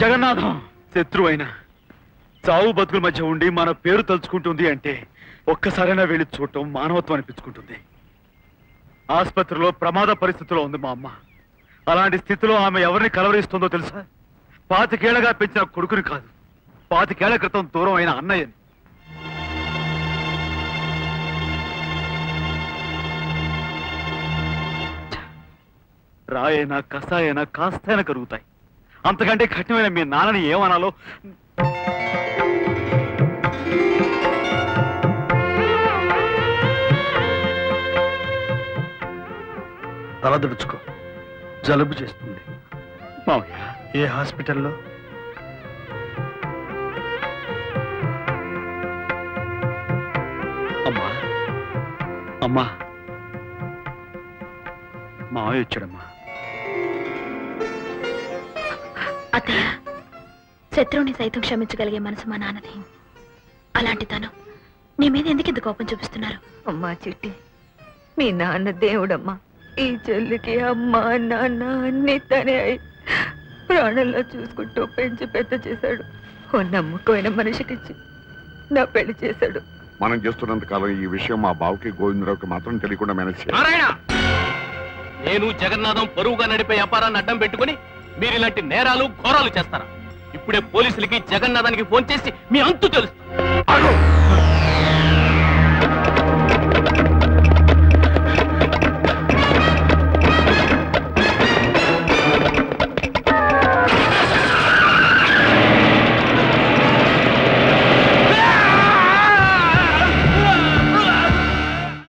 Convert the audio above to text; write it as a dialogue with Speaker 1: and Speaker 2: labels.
Speaker 1: జగన్నాథం శత్రువైన చావు బతుకుల మధ్య ఉండి మన పేరు తలుచుకుంటుంది అంటే ఒక్కసారైనా వెళ్ళి చూడటం మానవత్వం అనిపించుకుంటుంది. ఆసుపత్రిలో ప్రమాద పరిస్థితిలో ఉంది మా అమ్మ. అలాంటి స్థితిలో ఆమె ఎవరిని కలవరిస్తుందో తెలుసా? 25 ఏళ్లగా పెంచిన కొడుకుని కాదు, 25 ఏళ్ల క్రితం దూరం అయిన అన్నయ్యని. రాయైనా కసాయైనా కాస్తైనా కరుగుతాయి. అంతకంటే కఠినమైన మీ నాన్నని ఏమనాలో తలదుడుచుకో, జలుబు చేస్తుంది. మావయ్య ఏ హాస్పిటల్లో? అమ్మా అమ్మా మావయ్య వచ్చాడమ్మా.
Speaker 2: అత్తయ్య, శత్రువుని సైతం క్షమించగలిగే మనసు మా నాన్నది. అలాంటి తను నీ మీద ఎందుకు కోపం చూపిస్తున్నారు?
Speaker 3: అమ్మా చిట్టి, మీ నాన్న దేవుడమ్మా. ఈ చెల్లికి అమ్మ నాన్న అన్ని తనే అయి ప్రాణంలో చూసుకుంటూ పెంచి పెద్ద చేశాడు. ఓ నమ్మకమైన మనిషికిచ్చి నా పెళ్లి చేశాడు.
Speaker 4: మనం చేస్తున్నంత కాలం ఈ విషయం మా బావుకి గోవిందరావుకి మాత్రం తెలియకుండా మేనేజ్ చేయాలి.
Speaker 5: నారాయణ, నేను జగన్నాథం పరువుగా నడిపే వ్యాపారాన్ని అడ్డం పెట్టుకుని మీరు ఇలాంటి నేరాలు ఘోరాలు చేస్తారా? ఇప్పుడే పోలీసులకి జగన్నాథానికి ఫోన్ చేసి మీ అంతు తెలుసు.